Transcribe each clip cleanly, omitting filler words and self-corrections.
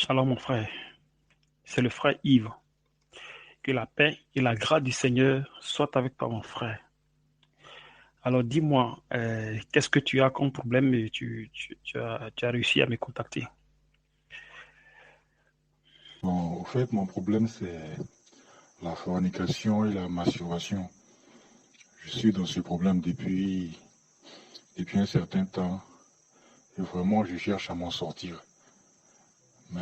Shalom mon frère, c'est le frère Yves. Que la paix et la grâce du Seigneur soient avec toi mon frère. Alors dis-moi, qu'est-ce que tu as comme problème et tu as réussi à me contacter? Bon, au fait, mon problème, c'est la fornication et la masturbation. Je suis dans ce problème depuis un certain temps et vraiment, je cherche à m'en sortir. Mais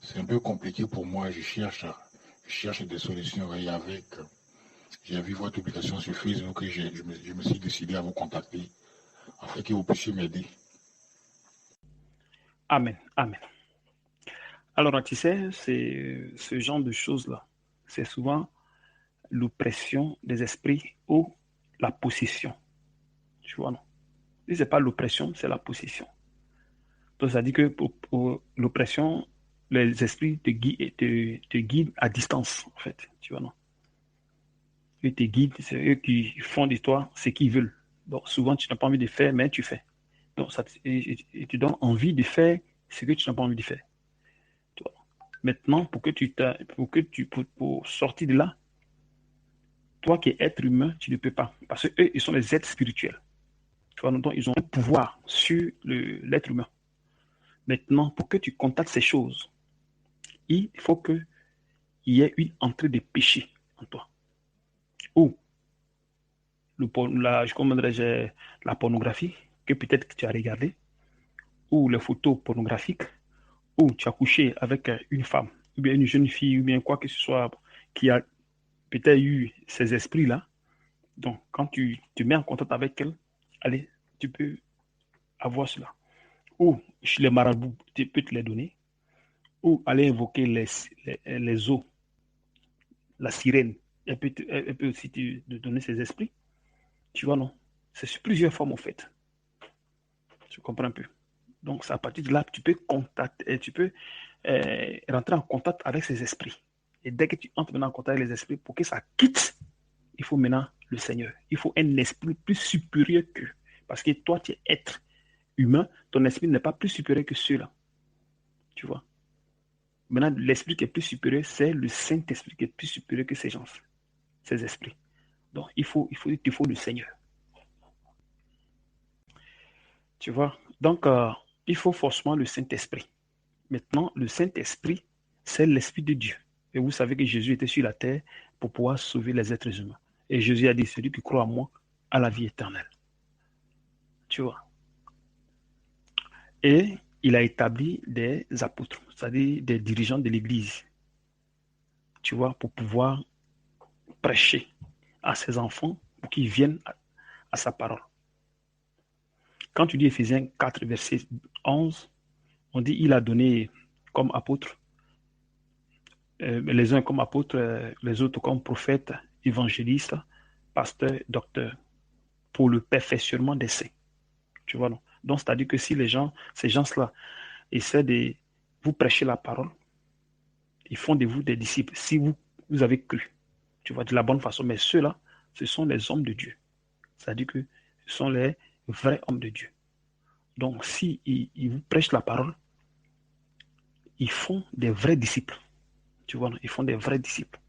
c'est un peu compliqué pour moi. Je cherche des solutions et j'ai vu votre publication sur Facebook et je me suis décidé à vous contacter afin que vous puissiez m'aider. Amen, amen. Alors tu sais, c'est ce genre de choses-là. C'est souvent l'oppression des esprits ou la possession. Tu vois, non? Si ce n'est pas l'oppression, c'est la possession. Donc ça dit que pour l'oppression, les esprits te guident à distance, en fait. Tu vois, non? Eux te guident, c'est eux qui font de toi ce qu'ils veulent. Donc souvent, tu n'as pas envie de faire, mais tu fais. Donc ça te donne envie de faire ce que tu n'as pas envie de faire. Tu vois. Maintenant, pour sortir de là, toi qui es être humain, tu ne peux pas. Parce qu'eux, ils sont les êtres spirituels. Tu vois, donc ils ont un pouvoir sur l'être humain. Maintenant, pour que tu contactes ces choses, il faut qu'il y ait une entrée de péché en toi. Ou la pornographie, que peut-être que tu as regardé, ou les photos pornographiques, ou tu as couché avec une femme, ou bien une jeune fille, ou bien quoi que ce soit qui a peut-être eu ces esprits-là. Donc, quand tu te mets en contact avec elle, allez, tu peux avoir cela. Ou chez les marabouts, tu peux te les donner. Ou aller invoquer les eaux, la sirène. Elle peut aussi te donner ses esprits. Tu vois, non? C'est sur plusieurs formes, en fait. Tu comprends un peu. Donc, c'est à partir de là que tu peux contacter, tu peux rentrer en contact avec ces esprits. Et dès que tu entres maintenant en contact avec les esprits, pour que ça quitte, il faut maintenant le Seigneur. Il faut un esprit plus supérieur qu'eux. Parce que toi, tu es être humain, ton esprit n'est pas plus supérieur que ceux-là. Tu vois. Maintenant, l'esprit qui est plus supérieur, c'est le Saint-Esprit qui est plus supérieur que ces gens, ces esprits. Donc, il te faut le Seigneur. Tu vois. Donc, il faut forcément le Saint-Esprit. Maintenant, le Saint-Esprit, c'est l'Esprit de Dieu. Et vous savez que Jésus était sur la terre pour pouvoir sauver les êtres humains. Et Jésus a dit, celui qui croit en moi a la vie éternelle. Tu vois. Et il a établi des apôtres, c'est-à-dire des dirigeants de l'Église, tu vois, pour pouvoir prêcher à ses enfants pour qu'ils viennent à sa parole. Quand tu dis Éphésiens 4, verset 11, on dit il a donné comme apôtres, les uns comme apôtres, les autres comme prophètes, évangélistes, pasteurs, docteurs, pour le perfectionnement des saints. Tu vois, non? Donc, c'est-à-dire que si ces gens-là essaient de vous prêcher la parole, ils font de vous des disciples. Si vous avez cru, tu vois, de la bonne façon. Mais ceux-là, ce sont les hommes de Dieu. C'est-à-dire que ce sont les vrais hommes de Dieu. Donc, si ils vous prêchent la parole, ils font des vrais disciples. Tu vois, ils font des vrais disciples.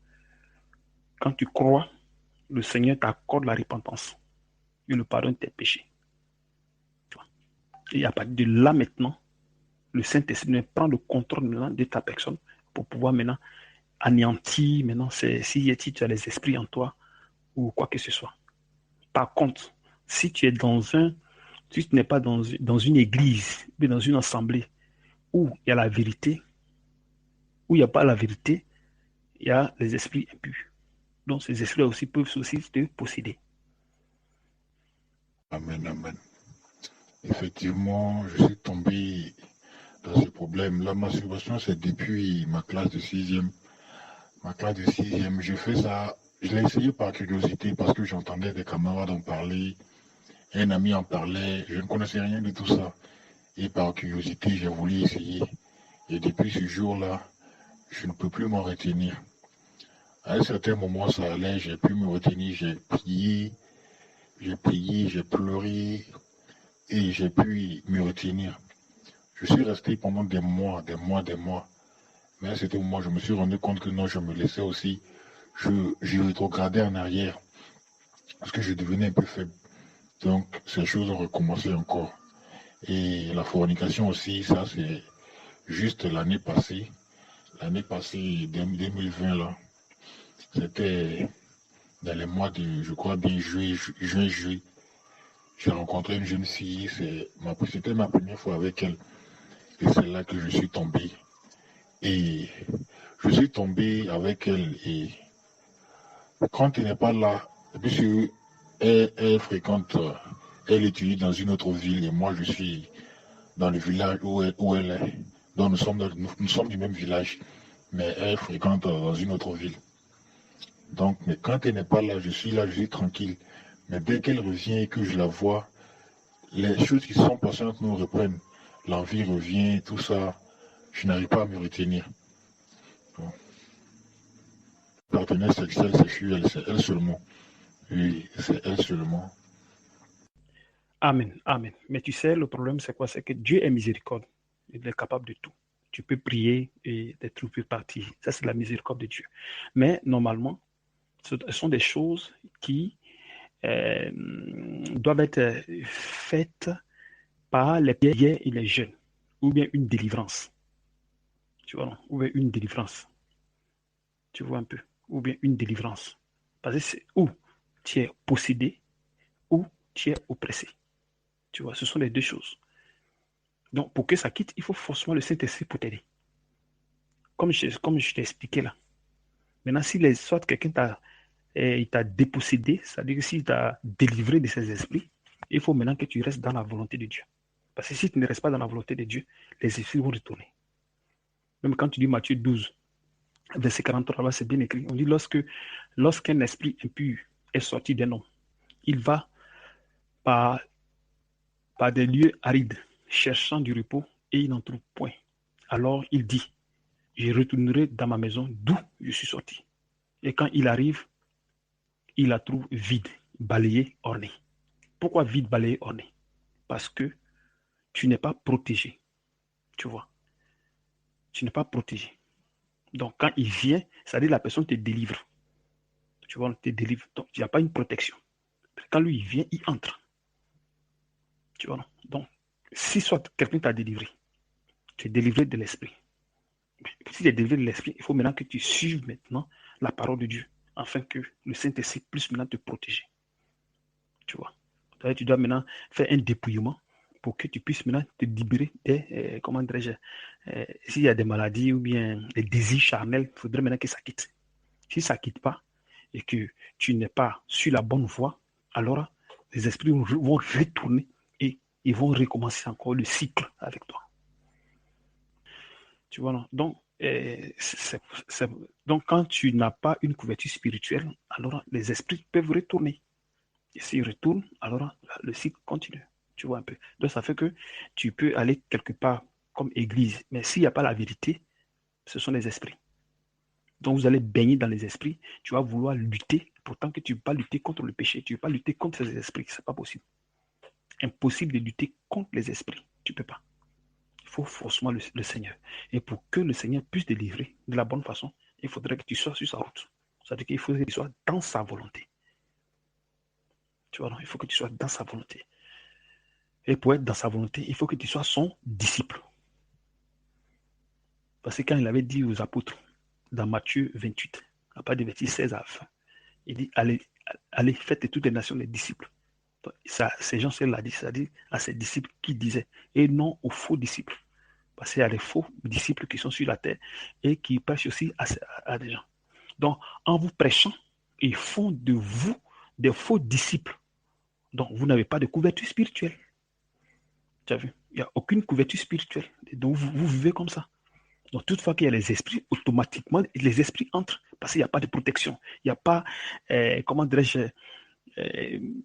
Quand tu crois, le Seigneur t'accorde la repentance et le pardon de tes péchés. Et à partir de là maintenant, le Saint-Esprit prend le contrôle maintenant de ta personne pour pouvoir maintenant anéantir maintenant si tu as les esprits en toi ou quoi que ce soit. Par contre, si tu es si tu n'es pas dans une église, mais dans une assemblée où il y a la vérité, où il n'y a pas la vérité, il y a les esprits impurs. Donc ces esprits aussi peuvent aussi te posséder. Amen, amen. Effectivement, je suis tombé dans ce problème. La masturbation, c'est depuis ma classe de sixième. Ma classe de sixième, je fais ça. Je l'ai essayé par curiosité parce que j'entendais des camarades en parler. Un ami en parlait. Je ne connaissais rien de tout ça. Et par curiosité, j'ai voulu essayer. Et depuis ce jour-là, je ne peux plus m'en retenir. À un certain moment, ça allait, j'ai pu me retenir. J'ai prié, j'ai pleuré et j'ai pu me retenir. Je suis resté pendant des mois, des mois, des mois. Mais à cet moment, je me suis rendu compte que non, je me laissais aussi. J'ai rétrogradé en arrière parce que je devenais un peu faible. Donc, ces choses ont recommencé encore. Et la fornication aussi, ça c'est juste l'année passée. L'année passée, 2020, là, c'était dans les mois de, je crois, bien juin, juillet. J'ai rencontré une jeune fille, c'était ma première fois avec elle. Et c'est là que je suis tombé. Et je suis tombé avec elle. Et quand elle n'est pas là, puisque elle fréquente, elle étudie dans une autre ville et moi je suis dans le village où elle est. Donc nous sommes du même village, mais elle fréquente dans une autre ville. Donc, mais quand elle n'est pas là, je suis tranquille. Mais dès qu'elle revient et que je la vois, les choses qui sont passées entre nous reprennent. L'envie revient, tout ça. Je n'arrive pas à me retenir. Bon. Partenaire sexuel, c'est elle seulement. Oui, c'est elle seulement. Amen, amen. Mais tu sais, le problème, c'est quoi? C'est que Dieu est miséricorde. Il est capable de tout. Tu peux prier et des trucs peuvent partir. Ça, c'est la miséricorde de Dieu. Mais normalement, ce sont des choses qui doivent être faites par les vieilles et les jeunes. Ou bien une délivrance. Tu vois, non? Ou bien une délivrance. Tu vois un peu. Ou bien une délivrance. Parce que c'est où tu es possédé ou tu es oppressé. Tu vois, ce sont les deux choses. Donc, pour que ça quitte, il faut forcément le Saint-Esprit pour t'aider. Comme je t'ai expliqué là. Maintenant, si soit quelqu'un t'a dépossédé, c'est-à-dire que s'il t'a délivré de ses esprits, il faut maintenant que tu restes dans la volonté de Dieu. Parce que si tu ne restes pas dans la volonté de Dieu, les esprits vont retourner. Même quand tu dis Matthieu 12, verset 43, là, c'est bien écrit. On dit lorsqu'un esprit impur est sorti d'un homme, il va par, par des lieux arides, cherchant du repos, et il n'en trouve point. Alors il dit, je retournerai dans ma maison d'où je suis sorti. Et quand il arrive, il la trouve vide, balayée, ornée. Pourquoi vide, balayée, ornée? Parce que tu n'es pas protégé. Tu vois, tu n'es pas protégé. Donc quand il vient, c'est-à-dire la personne te délivre. Tu vois, on te délivre. Donc il n'y a pas une protection. Quand lui, il vient, il entre. Tu vois, non? Donc, si soit quelqu'un t'a délivré, tu es délivré de l'esprit. Si tu es délivré de l'esprit, il faut maintenant que tu suives maintenant la parole de Dieu, afin que le Saint-Esprit puisse maintenant te protéger. Tu vois. Tu dois maintenant faire un dépouillement pour que tu puisses maintenant te libérer des, comment dirais-je, s'il y a des maladies ou bien des désirs charnels, il faudrait maintenant que ça quitte. Si ça ne quitte pas et que tu n'es pas sur la bonne voie, alors les esprits vont retourner et ils vont recommencer encore le cycle avec toi. Tu vois, non? Donc, donc, quand tu n'as pas une couverture spirituelle, alors les esprits peuvent retourner. Et s'ils retournent, alors le cycle continue. Tu vois un peu. Donc, ça fait que tu peux aller quelque part comme église. Mais s'il n'y a pas la vérité, ce sont les esprits. Donc, vous allez baigner dans les esprits. Tu vas vouloir lutter. Pourtant que tu ne veux pas lutter contre le péché. Tu ne veux pas lutter contre ces esprits. Ce n'est pas possible. Impossible de lutter contre les esprits. Tu ne peux pas. Il faut forcément le Seigneur. Et pour que le Seigneur puisse te délivrer de la bonne façon, il faudrait que tu sois sur sa route. C'est-à-dire qu'il faut que tu sois dans sa volonté. Tu vois, non? Il faut que tu sois dans sa volonté. Et pour être dans sa volonté, il faut que tu sois son disciple. Parce que quand il avait dit aux apôtres, dans Matthieu 28, à partir du verset 16 à la fin, il dit, allez, faites de toutes les nations des disciples. Donc, ça, ces gens, c'est l'a dit, c'est-à-dire à ses disciples qui disaient, et non aux faux disciples. Parce qu'il y a des faux disciples qui sont sur la terre et qui prêchent aussi à des gens. Donc, en vous prêchant, ils font de vous des faux disciples. Donc, vous n'avez pas de couverture spirituelle. Tu as vu? Il n'y a aucune couverture spirituelle. Donc, vous vivez comme ça. Donc, toutefois qu'il y a les esprits, automatiquement, les esprits entrent parce qu'il n'y a pas de protection. Il n'y a pas, comment dirais-je,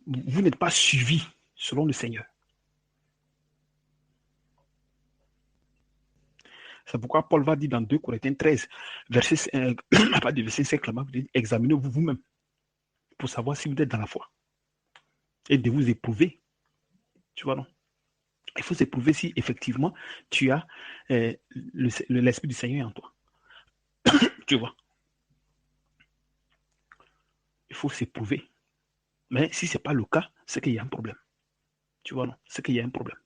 vous n'êtes pas suivi selon le Seigneur. C'est pourquoi Paul va dire dans 2 Corinthiens 13, verset, à partir du verset 5, examinez-vous vous-même pour savoir si vous êtes dans la foi et de vous éprouver. Tu vois, non? Il faut s'éprouver si effectivement tu as l'Esprit du Seigneur en toi. Tu vois. Il faut s'éprouver. Mais si ce n'est pas le cas, c'est qu'il y a un problème. Tu vois, non? C'est qu'il y a un problème.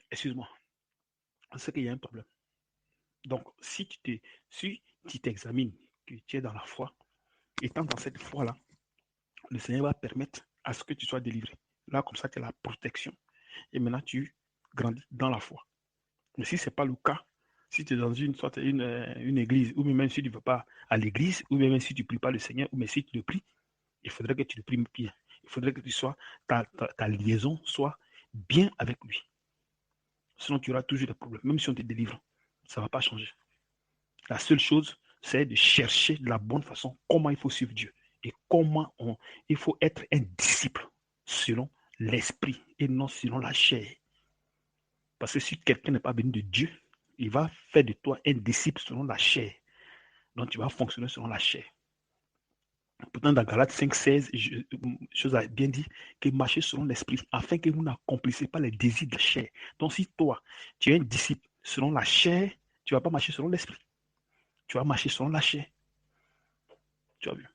Excuse-moi. C'est qu'il y a un problème. Donc, si tu t'examines, que tu es dans la foi, étant dans cette foi-là, le Seigneur va permettre à ce que tu sois délivré. Là, comme ça, tu as la protection. Et maintenant, tu grandis dans la foi. Mais si ce n'est pas le cas, si tu es dans une église, ou même si tu ne vas pas à l'église, ou même si tu ne pries pas le Seigneur, ou même si tu le pries, il faudrait que tu le pries bien. Il faudrait que ta liaison soit bien avec lui. Sinon, tu auras toujours des problèmes. Même si on te délivre, ça ne va pas changer. La seule chose, c'est de chercher de la bonne façon comment il faut suivre Dieu. Et il faut être un disciple selon l'esprit et non selon la chair. Parce que si quelqu'un n'est pas venu de Dieu, il va faire de toi un disciple selon la chair. Donc tu vas fonctionner selon la chair. Pourtant, dans Galates 5,16, chose a bien dit que marchez selon l'esprit, afin que vous n'accomplissez pas les désirs de la chair. Donc si toi, tu es un disciple selon la chair, tu ne vas pas marcher selon l'esprit. Tu vas marcher selon la chair. Tu as vu.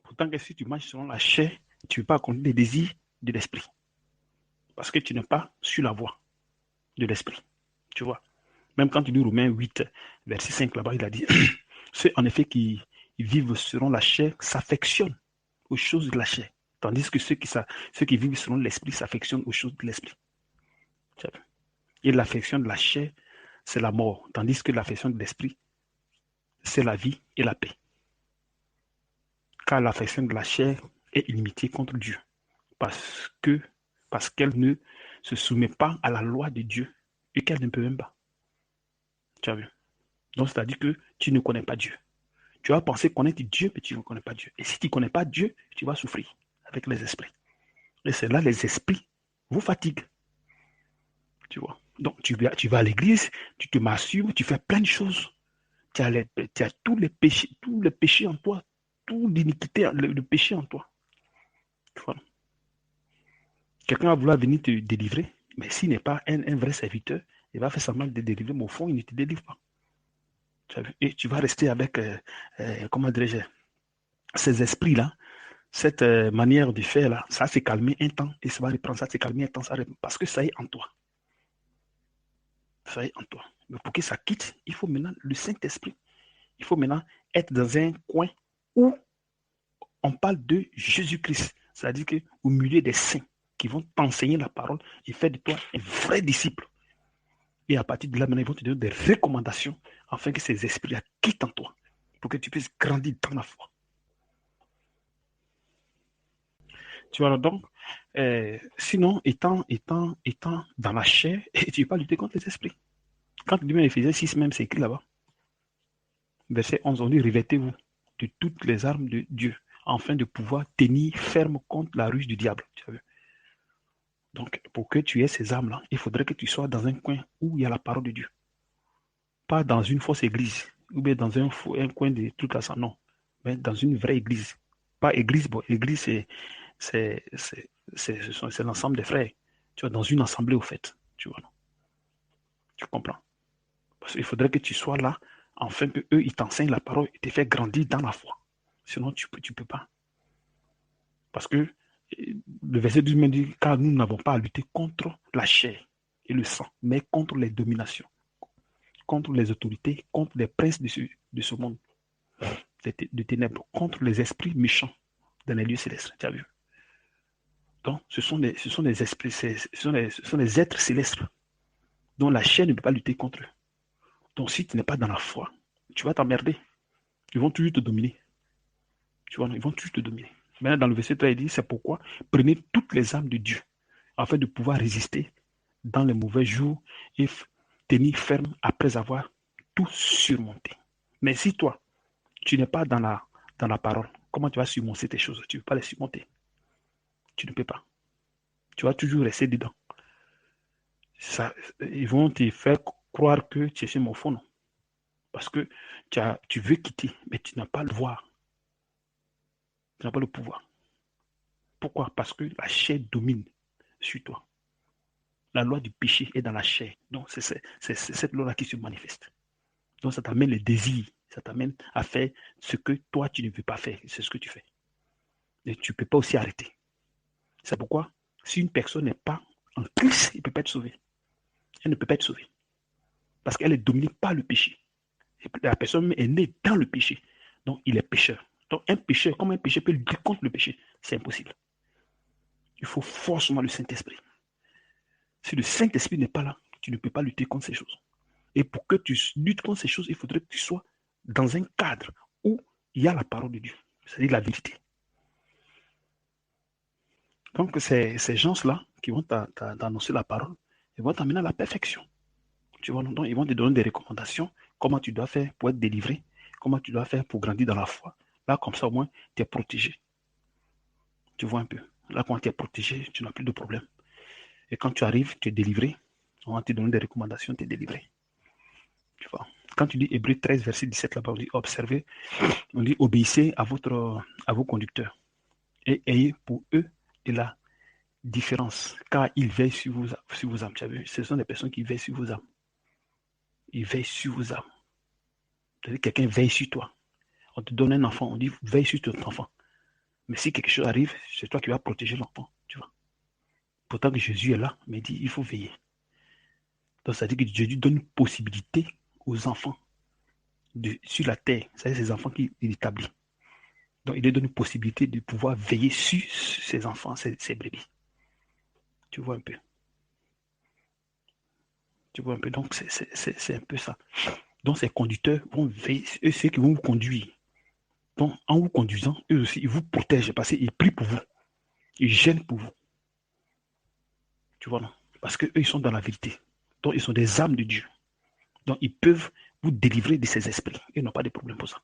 Pourtant que si tu marches selon la chair, tu ne veux pas accomplir les désirs de l'esprit. Parce que tu n'es pas sur la voie de l'esprit. Tu vois. Même quand tu lis Romains 8, verset 5, là-bas, il a dit, ceux en effet qui vivent selon la chair s'affectionnent aux choses de la chair. Tandis que ceux qui vivent selon l'esprit s'affectionnent aux choses de l'esprit. Et l'affection de la chair, c'est la mort. Tandis que l'affection de l'esprit, c'est la vie et la paix. Car l'affection de la chair est inimitié contre Dieu. Parce qu'elle ne se soumet pas à la loi de Dieu et qu'elle ne peut même pas. Tu as vu? Donc, c'est-à-dire que tu ne connais pas Dieu. Tu vas penser connaître Dieu, mais tu ne connais pas Dieu. Et si tu ne connais pas Dieu, tu vas souffrir avec les esprits. Et c'est là les esprits vous fatiguent. Tu vois. Donc, tu vas à l'église, tu te masturbes, tu fais plein de choses. Tu as tous les péchés en toi, toute l'iniquité, le péché en toi. Tu vois. Quelqu'un va vouloir venir te délivrer, mais s'il n'est pas un vrai serviteur, il va faire semblant de délivrer, mais au fond, il ne te délivre pas. Et tu vas rester avec, comment dirais-je, ces esprits-là, cette manière de faire là, ça s'est calmé un temps et ça va reprendre, ça s'est calmé un temps, parce que ça est en toi. Ça est en toi. Mais pour que ça quitte, il faut maintenant le Saint-Esprit. Il faut maintenant être dans un coin où on parle de Jésus-Christ. C'est-à-dire qu'au milieu des saints qui vont t'enseigner la parole et faire de toi un vrai disciple. Et à partir de là, maintenant, ils vont te donner des recommandations afin que ces esprits-là quittent en toi pour que tu puisses grandir dans la foi. Tu vois, donc, sinon, étant dans la chair, tu ne peux pas lutter contre les esprits. Quand tu dis Éphésiens 6, même, c'est écrit là-bas. Verset 11, on dit, revêtez-vous de toutes les armes de Dieu, afin de pouvoir tenir ferme contre la ruse du diable. Tu as vu? Donc, pour que tu aies ces armes-là, il faudrait que tu sois dans un coin où il y a la parole de Dieu. Pas dans une fausse église, ou bien dans un coin de trucs à ça, non. Mais dans une vraie église. Pas église, bon, église, c'est l'ensemble des frères. Tu vois, dans une assemblée, au fait. Tu vois, non? Tu comprends? Parce qu'il faudrait que tu sois là, afin qu'eux, ils t'enseignent la parole et te faire grandir dans la foi. Sinon, tu peux pas. Parce que le verset 12 me dit, car nous n'avons pas à lutter contre la chair et le sang, mais contre les dominations, contre les autorités, contre les princes de ce monde, de ténèbres, contre les esprits méchants dans les lieux célestes. Tu as vu? Donc, ce sont des esprits, ce sont des êtres célestes dont la chair ne peut pas lutter contre eux. Donc, si tu n'es pas dans la foi, tu vas t'emmerder. Ils vont toujours te dominer. Tu vois, ils vont toujours te dominer. Maintenant, dans le verset 3, il dit, c'est pourquoi prenez toutes les armes de Dieu afin de pouvoir résister dans les mauvais jours et tenir ferme après avoir tout surmonté. Mais si toi, tu n'es pas dans la parole, comment tu vas surmonter tes choses? Tu ne peux pas les surmonter. Tu ne peux pas. Tu vas toujours rester dedans. Ils vont te faire croire que tu es sur mon fond. Parce que tu veux quitter, mais tu n'as pas le pouvoir. Tu n'as pas le pouvoir. Pourquoi? Parce que la chair domine. sur toi. La loi du péché est dans la chair. Donc, c'est cette loi-là qui se manifeste. Donc, ça t'amène les désirs. Ça t'amène à faire ce que toi, tu ne veux pas faire. C'est ce que tu fais. Et tu ne peux pas aussi arrêter. C'est pourquoi, si une personne n'est pas en Christ, elle ne peut pas être sauvée. Elle ne peut pas être sauvée. Parce qu'elle est dominée par le péché. Et la personne est née dans le péché. Donc, il est pécheur. Donc, un pécheur, comment un pécheur peut lutter contre le péché? C'est impossible. Il faut forcément le Saint-Esprit. Si le Saint-Esprit n'est pas là, tu ne peux pas lutter contre ces choses. Et pour que tu luttes contre ces choses, il faudrait que tu sois dans un cadre où il y a la parole de Dieu, c'est-à-dire la vérité. Donc, ces gens-là qui vont t'annoncer la parole, ils vont t'amener à la perfection. Tu vois, donc, ils vont te donner des recommandations, comment tu dois faire pour être délivré, comment tu dois faire pour grandir dans la foi. Là, comme ça, au moins, tu es protégé. Tu vois un peu. Là, quand tu es protégé, tu n'as plus de problème. Et quand tu arrives, tu es délivré. On va te donner des recommandations, tu es délivré. Tu vois. Quand tu dis Hébreu 13, verset 17, là-bas, on dit observez, on dit obéissez à vos conducteurs et ayez pour eux de la différence, car ils veillent sur vos âmes. Ce sont des personnes qui veillent sur vos âmes. Ils veillent sur vos âmes. C'est-à-dire que quelqu'un veille sur toi. On te donne un enfant, on dit veille sur ton enfant. Mais si quelque chose arrive, c'est toi qui vas protéger l'enfant. Tu vois. Pourtant que Jésus est là, mais il dit il faut veiller. Donc ça veut dire que Jésus donne une possibilité aux enfants sur la terre. C'est ces enfants qu'il établit. Donc, il leur donne une possibilité de pouvoir veiller sur ses enfants, ses brebis. Tu vois un peu. Tu vois un peu. Donc, c'est un peu ça. Donc, ces conducteurs vont veiller, eux, ceux qui vont vous conduire. Donc, en vous conduisant, eux aussi, ils vous protègent parce qu'ils prient pour vous. Ils gênent pour vous. Tu vois, non? Parce qu'eux, ils sont dans la vérité. Donc, ils sont des âmes de Dieu. Donc, ils peuvent vous délivrer de ces esprits. Ils n'ont pas de problème pour ça.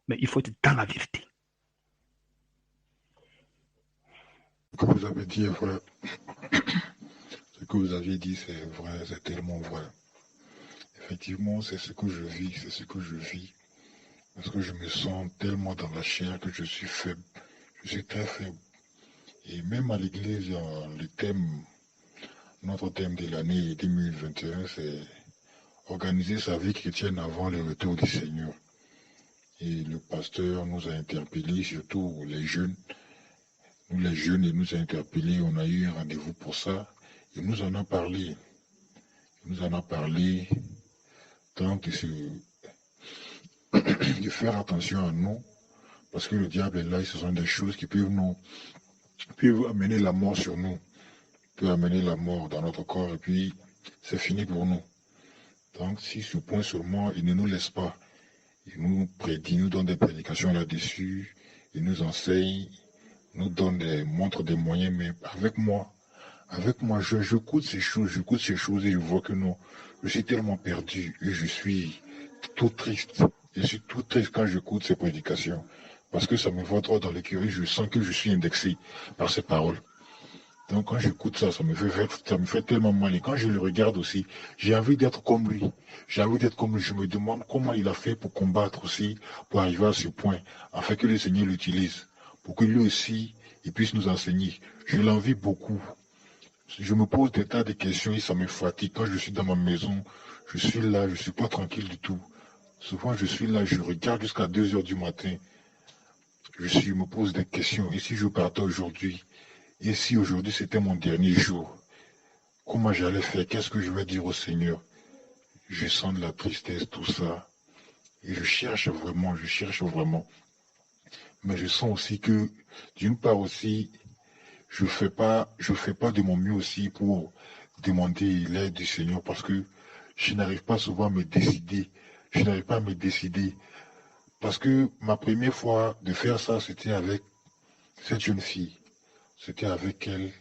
Mais il faut être dans la vérité. Ce que vous avez dit est vrai. Ce que vous avez dit, c'est vrai, c'est tellement vrai. Effectivement, c'est ce que je vis, c'est ce que je vis. Parce que je me sens tellement dans la chair que je suis faible. Je suis très faible. Et même à l'église, notre thème de l'année 2021, c'est organiser sa vie chrétienne avant le retour du Seigneur. Et le pasteur nous a interpellés, surtout les jeunes. Nous, les jeunes, il nous a interpellés, on a eu un rendez-vous pour ça. Il nous en a parlé. Il nous en a parlé tant de faire attention à nous, parce que le diable est là, et ce sont des choses qui peuvent amener la mort sur nous, peuvent amener la mort dans notre corps, et puis c'est fini pour nous. Donc, si ce point seulement, il ne nous laisse pas, il nous prédit, nous donne des prédications là-dessus, il nous enseigne, nous donne montre des moyens, mais avec moi, j'écoute ces choses et je vois que non, je suis tellement perdu et je suis tout triste. Je suis tout triste quand j'écoute ces prédications parce que ça me va droit dans le cœur et je sens que je suis indexé par ces paroles. Donc quand j'écoute ça, ça me fait tellement mal. Et quand je le regarde aussi, j'ai envie d'être comme lui. J'ai envie d'être comme lui. Je me demande comment il a fait pour combattre aussi, pour arriver à ce point, afin que le Seigneur l'utilise, pour que lui aussi, il puisse nous enseigner. Je l'envie beaucoup. Je me pose des tas de questions et ça me fatigue. Quand je suis dans ma maison, je suis là, je ne suis pas tranquille du tout. Souvent, je suis là, je regarde jusqu'à 2 heures du matin. Je me pose des questions. Et si je partais aujourd'hui? Et si aujourd'hui c'était mon dernier jour? Comment j'allais faire? Qu'est-ce que je vais dire au Seigneur? Je sens de la tristesse, tout ça. Et je cherche vraiment. Mais je sens aussi que, d'une part aussi, je fais pas de mon mieux aussi pour demander l'aide du Seigneur parce que je n'arrive pas souvent à me décider. Je n'arrive pas à me décider. Parce que ma première fois de faire ça, c'était avec cette jeune fille. C'était avec elle.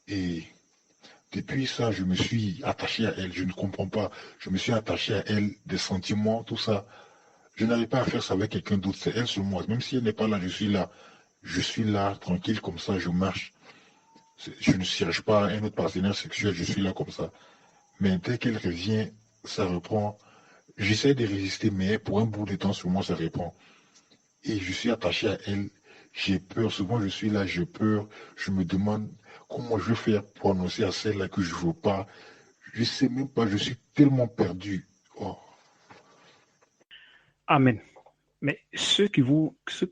Et depuis ça, je me suis attaché à elle. Je ne comprends pas. Je me suis attaché à elle, des sentiments, tout ça. Je n'arrive pas à faire ça avec quelqu'un d'autre. C'est elle sur moi. Même si elle n'est pas là, je suis là. Je suis là, tranquille, comme ça, je marche. Je ne cherche pas un autre partenaire sexuel, je suis là comme ça. Mais dès qu'elle revient, ça reprend. J'essaie de résister, mais pour un bout de temps, sur moi, ça reprend. Et je suis attaché à elle. J'ai peur. Souvent, je suis là, j'ai peur. Je me demande Comment je vais faire prononcer à celle-là que je ne veux pas? Je ne sais même pas, je suis tellement perdu. Oh. Amen. Mais ceux qui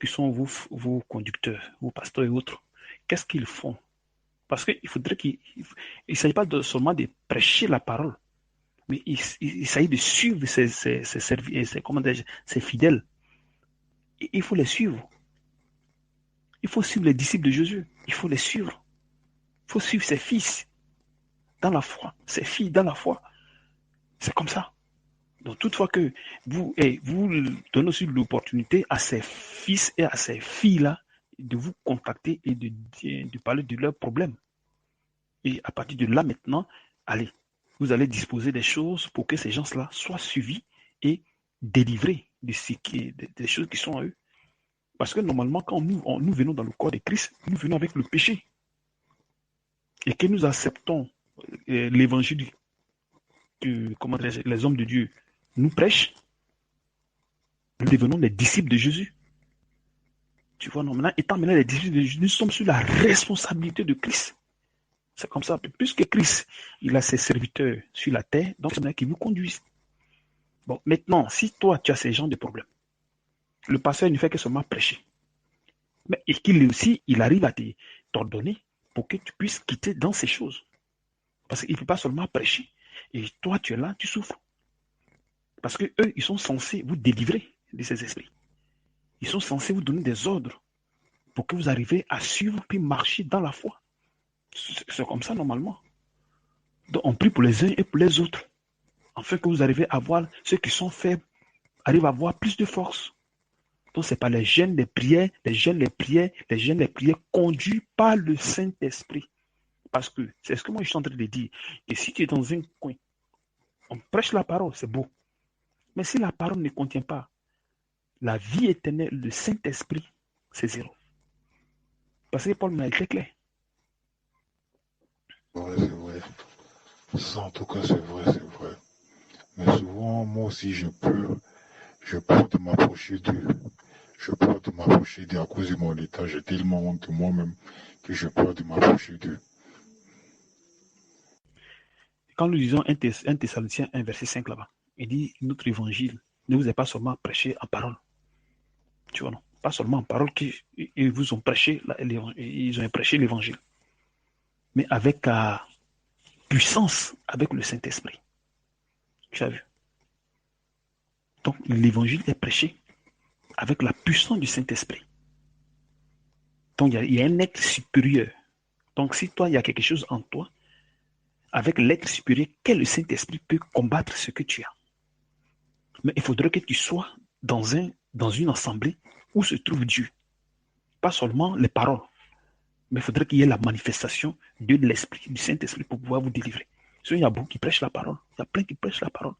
sont vos conducteurs, vos pasteurs et autres, qu'est-ce qu'ils font? Parce qu'il faudrait qu'il ne s'agit pas seulement de prêcher la parole, mais il s'agit de suivre ses fidèles. Il faut les suivre. Il faut suivre les disciples de Jésus. Il faut les suivre. Il faut suivre ses fils dans la foi, ses filles dans la foi. C'est comme ça. Donc, toutefois que vous donnez aussi l'opportunité à ces fils et à ces filles-là de vous contacter et de parler de leurs problèmes. Et à partir de là, maintenant, allez, vous allez disposer des choses pour que ces gens-là soient suivis et délivrés des choses qui sont à eux. Parce que normalement, quand nous venons dans le corps de Christ, nous venons avec le péché. Et que nous acceptons l'évangile que les hommes de Dieu nous prêchent, nous devenons les disciples de Jésus. Tu vois, non, maintenant, étant maintenant les disciples de Jésus, nous sommes sur la responsabilité de Christ. C'est comme ça. Puisque Christ, il a ses serviteurs sur la terre, donc c'est qui vous conduisent. Bon, maintenant, si toi, tu as ces genres de problèmes, le pasteur ne fait que seulement prêcher. Mais et qu'il aussi, il arrive à t'ordonner pour que tu puisses quitter dans ces choses. Parce qu'il ne peut pas seulement prêcher. Et toi, tu es là, tu souffres. Parce que eux, ils sont censés vous délivrer de ces esprits. Ils sont censés vous donner des ordres pour que vous arriviez à suivre puis marcher dans la foi. C'est comme ça normalement. Donc on prie pour les uns et pour les autres, afin que vous arriviez à voir ceux qui sont faibles, arrivent à avoir plus de force. Donc c'est par les jeûnes, les prières, les prières conduits par le Saint-Esprit. Parce que c'est ce que moi je suis en train de dire. Et si tu es dans un coin, on prêche la parole, c'est beau. Mais si la parole ne contient pas la vie éternelle, le Saint-Esprit, c'est zéro. Parce que Paul m'a été clair. Ouais, c'est vrai. Ça, en tout cas, c'est vrai. Mais souvent, moi aussi, je peur de m'approcher d'eux. Je peur de m'approcher d'eux à cause de mon état. J'ai tellement honte de moi-même que j'ai peur de m'approcher d'eux. Quand nous disons 1 Thessaloniciens 1, verset 5 là-bas, il dit notre évangile ne vous est pas seulement prêché en parole. Tu vois, non? Pas seulement en parole qu'ils vous ont prêché, ils ont prêché l'évangile, mais avec puissance, avec le Saint-Esprit. Tu as vu? Donc l'évangile est prêché avec la puissance du Saint-Esprit. Donc il y a un être supérieur. Donc si toi, il y a quelque chose en toi, avec l'être supérieur, quel le Saint-Esprit peut combattre ce que tu as. Mais il faudrait que tu sois dans une assemblée où se trouve Dieu. Pas seulement les paroles, mais il faudrait qu'il y ait la manifestation de l'Esprit, du Saint-Esprit pour pouvoir vous délivrer. Il y a beaucoup qui prêchent la parole. Il y a plein qui prêchent la parole.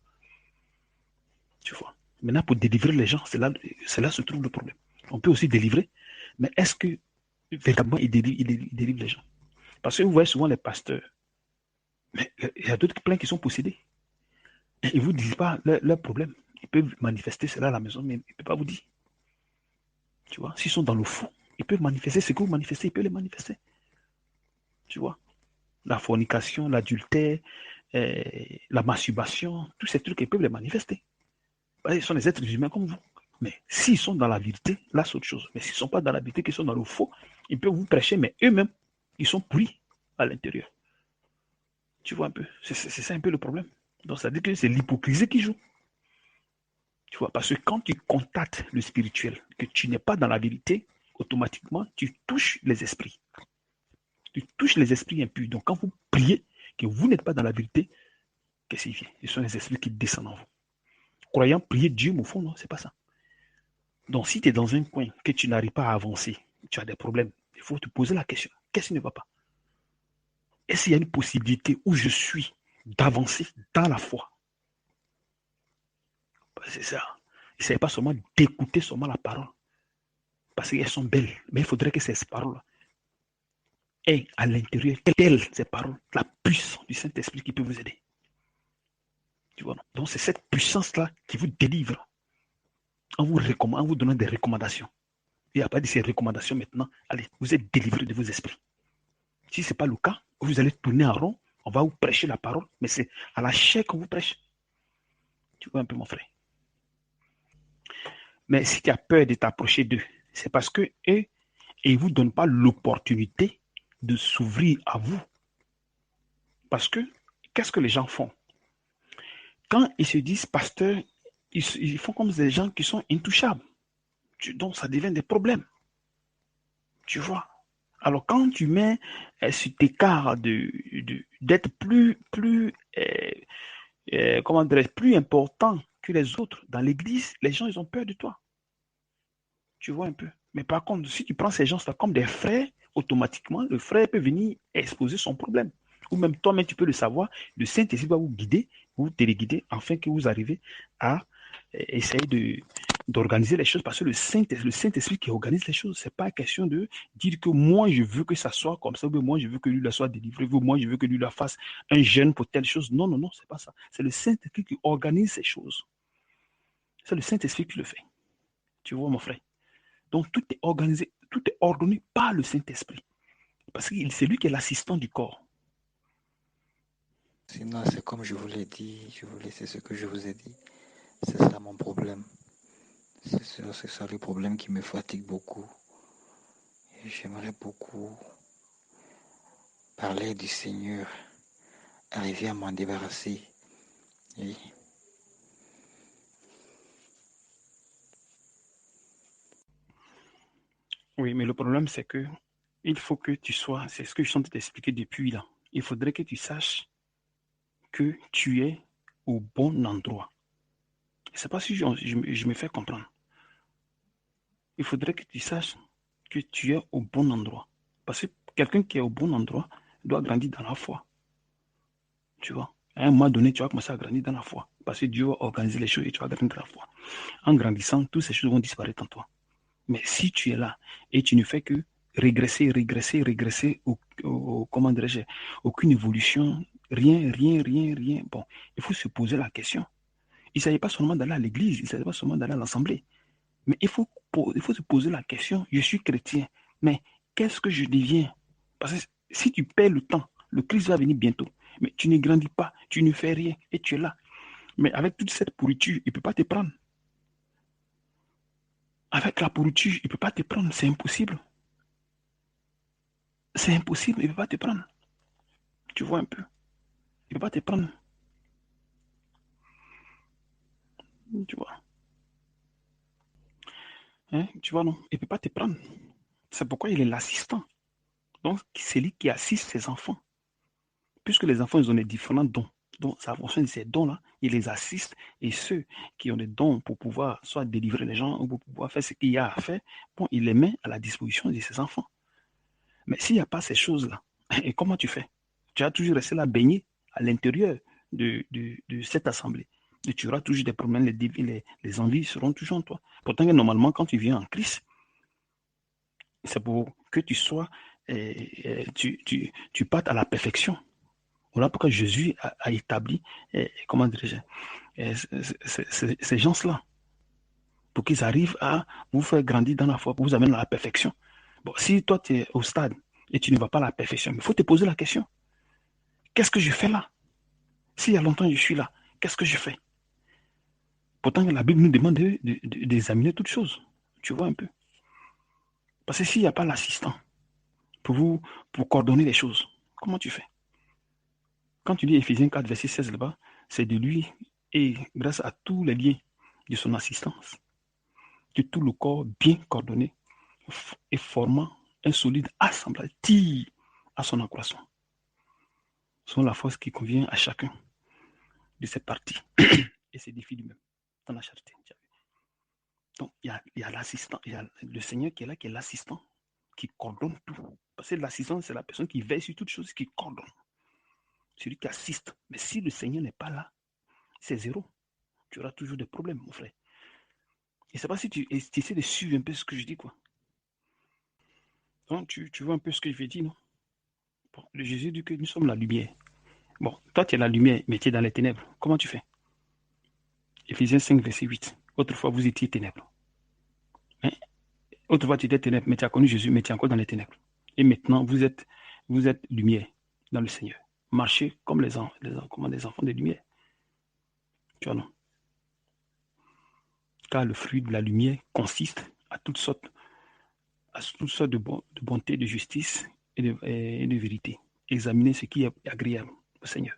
Tu vois. Maintenant, pour délivrer les gens, c'est là se trouve le problème. On peut aussi délivrer, mais est-ce que véritablement il délivre les gens? Parce que vous voyez souvent les pasteurs, mais il y a d'autres plein qui sont possédés. Et ils ne vous disent pas leur problème. Ils peuvent manifester cela à la maison, mais ils ne peuvent pas vous dire. Tu vois, s'ils sont dans le faux, ils peuvent manifester ce que vous manifestez, ils peuvent les manifester. Tu vois, la fornication, l'adultère, la masturbation, tous ces trucs, ils peuvent les manifester. Ils sont des êtres humains comme vous. Mais s'ils sont dans la vérité, là, c'est autre chose. Mais s'ils ne sont pas dans la vérité, qu'ils sont dans le faux, ils peuvent vous prêcher, mais eux-mêmes, ils sont pourris à l'intérieur. Tu vois un peu, c'est ça un peu le problème. Donc, ça veut dire que c'est l'hypocrisie qui joue. Tu vois, parce que quand tu contactes le spirituel, que tu n'es pas dans la vérité, automatiquement, tu touches les esprits. Tu touches les esprits impurs. Donc, quand vous priez, que vous n'êtes pas dans la vérité, qu'est-ce qu'il fait? Ce sont les esprits qui descendent en vous. Croyant prier Dieu, au fond, non, c'est pas ça. Donc, si tu es dans un coin, que tu n'arrives pas à avancer, tu as des problèmes, il faut te poser la question. Qu'est-ce qui ne va pas? Est-ce qu'il y a une possibilité où je suis d'avancer dans la foi? C'est ça. Il ne s'agit pas seulement d'écouter seulement la parole, parce qu'elles sont belles, mais il faudrait que ces paroles aient à l'intérieur, telles ces paroles, la puissance du Saint-Esprit qui peut vous aider. Tu vois, non? Donc c'est cette puissance-là qui vous délivre en vous donnant des recommandations. Et à partir de ces recommandations maintenant, allez, vous êtes délivré de vos esprits. Si ce n'est pas le cas, vous allez tourner en rond, on va vous prêcher la parole, mais c'est à la chair qu'on vous prêche. Tu vois un peu, mon frère. Mais si tu as peur de t'approcher d'eux, c'est parce que eux, ils ne vous donnent pas l'opportunité de s'ouvrir à vous. Parce que, qu'est-ce que les gens font? Quand ils se disent pasteur, ils font comme des gens qui sont intouchables. Donc, ça devient des problèmes. Tu vois? Alors, quand tu mets cet écart d'être comment dirais-je, plus important que les autres dans l'église, les gens, ils ont peur de toi. Tu vois un peu. Mais par contre, si tu prends ces gens-là comme des frères, automatiquement, le frère peut venir exposer son problème. Ou même toi-même, tu peux le savoir. Le Saint-Esprit va vous guider, vous téléguider, afin que vous arrivez à essayer d'organiser les choses. Parce que le Saint-Esprit qui organise les choses, ce n'est pas question de dire que moi, je veux que ça soit comme ça, ou moi, je veux que lui la soit délivré, ou moi, je veux que lui la fasse un jeûne pour telle chose. Non, non, non, c'est pas ça. C'est le Saint-Esprit qui organise ces choses. C'est le Saint-Esprit qui le fait. Tu vois, mon frère? Donc, tout est organisé, tout est ordonné par le Saint-Esprit. Parce que c'est lui qui est l'assistant du corps. Sinon, c'est comme je vous l'ai dit, c'est ce que je vous ai dit. C'est ça mon problème. C'est ça le problème qui me fatigue beaucoup. Et j'aimerais beaucoup parler du Seigneur, arriver à m'en débarrasser. Et Oui, mais le problème, c'est que il faut que tu sois, c'est ce que je suis en train de t'expliquer depuis là. Il faudrait que tu saches que tu es au bon endroit. Je ne sais pas si je me fais comprendre. Il faudrait que tu saches que tu es au bon endroit. Parce que quelqu'un qui est au bon endroit doit grandir dans la foi. Tu vois? À un moment donné, tu vas commencer à grandir dans la foi. Parce que Dieu va organiser les choses et tu vas grandir dans la foi. En grandissant, toutes ces choses vont disparaître en toi. Mais si tu es là et tu ne fais que régresser, comment dirais-je, aucune évolution, rien, bon, il faut se poser la question. Il ne s'agit pas seulement d'aller à l'église, il ne s'agit pas seulement d'aller à l'assemblée, mais il faut se poser la question, je suis chrétien, mais qu'est-ce que je deviens? Parce que si tu perds le temps, le Christ va venir bientôt, mais tu ne grandis pas, tu ne fais rien et tu es là. Mais avec toute cette pourriture, il ne peut pas te prendre. Avec la pourriture, il ne peut pas te prendre, c'est impossible. C'est impossible, il ne peut pas te prendre. Tu vois un peu. Il ne peut pas te prendre. Tu vois. Hein? Tu vois, non. Il ne peut pas te prendre. C'est pourquoi il est l'assistant. Donc, c'est lui qui assiste ses enfants. Puisque les enfants, ils ont des différents dons. Donc, ça fonctionne de ces dons-là. Il les assiste. Et ceux qui ont des dons pour pouvoir soit délivrer les gens ou pour pouvoir faire ce qu'il y a à faire, bon, il les met à la disposition de ses enfants. Mais s'il n'y a pas ces choses-là, et comment tu fais? Tu as toujours resté là baigné à l'intérieur de cette assemblée. Et tu auras toujours des problèmes, les envies seront toujours en toi. Pourtant, normalement, quand tu viens en Christ, c'est pour que tu sois, tu partes à la perfection. Voilà pourquoi Jésus a établi, comment dirais-je, ces gens-là, pour qu'ils arrivent à vous faire grandir dans la foi, pour vous amener à la perfection. Bon, si toi, tu es au stade et tu ne vas pas à la perfection, il faut te poser la question. Qu'est-ce que je fais là? S'il y a longtemps je suis là, qu'est-ce que je fais? Pourtant, la Bible nous demande d'examiner toutes choses. Tu vois un peu. Parce que s'il n'y a pas l'assistant pour coordonner les choses, comment tu fais? Quand tu lis Éphésiens 4, verset 16 là-bas, c'est de lui et grâce à tous les liens de son assistance, que tout le corps bien coordonné et formant un solide assemblage tire à son accroissement, selon la force qui convient à chacun de ses parties et ses défis lui-même dans la charité. Donc, il y a l'assistant, il y a le Seigneur qui est là, qui est l'assistant, qui coordonne tout. Parce que l'assistant, c'est la personne qui veille sur toutes choses, qui coordonne. Celui qui assiste. Mais si le Seigneur n'est pas là, c'est zéro. Tu auras toujours des problèmes, mon frère. Je ne sais pas si tu essaies de suivre un peu ce que je dis, quoi. Donc, tu vois un peu ce que je vais dire, non? Bon, le Jésus dit que nous sommes la lumière. Bon, toi, tu es la lumière, mais tu es dans les ténèbres. Comment tu fais? Éphésiens 5, verset 8. Autrefois, vous étiez ténèbres. Hein? Autrefois, tu étais ténèbres, mais tu as connu Jésus, mais tu es encore dans les ténèbres. Et maintenant, vous êtes Vous êtes lumière dans le Seigneur. Marchez comme les enfants de lumière. Tu vois, non? Car le fruit de la lumière consiste à toutes sortes de bonté, de justice et de vérité. Examinez ce qui est agréable au Seigneur.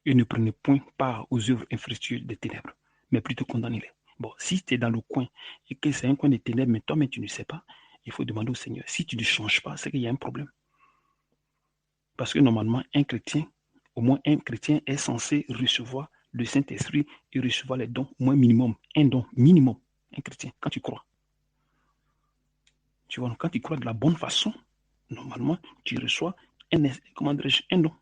Et ne prenez point part aux œuvres infructueuses des ténèbres, mais plutôt condamnez-les. Bon, si tu es dans le coin et que c'est un coin de ténèbres, mais toi-même tu ne sais pas, il faut demander au Seigneur. Si tu ne changes pas, c'est qu'il y a un problème. Parce que normalement, au moins un chrétien est censé recevoir le Saint-Esprit et recevoir les dons, au moins minimum, un don minimum, un chrétien, quand tu crois. Tu vois, quand tu crois de la bonne façon, normalement, tu reçois un don.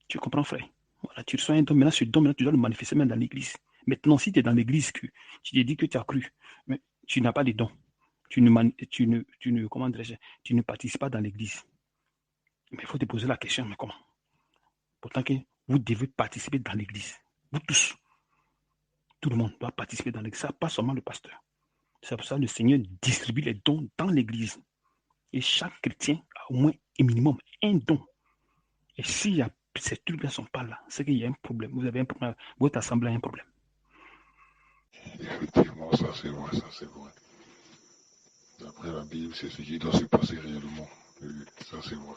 Tu comprends, frère? Voilà, tu reçois un don. Maintenant, ce don, tu dois le manifester même dans l'église. Maintenant, si tu es dans l'église, que tu te dis que tu as cru, mais tu n'as pas de don. Tu ne participes pas dans l'église. Mais il faut te poser la question, mais comment? Pourtant que vous devez participer dans l'église. Vous tous. Tout le monde doit participer dans l'église. Ça, pas seulement le pasteur. C'est pour ça que le Seigneur distribue les dons dans l'église. Et chaque chrétien a au moins un minimum un don. Et s'il y a ces trucs ne sont pas là, c'est qu'il y a un problème. Vous avez un problème. Votre assemblée a un problème. Effectivement, ça c'est vrai, ça c'est vrai. D'après la Bible, c'est ce qui doit se passer réellement. Ça c'est vrai.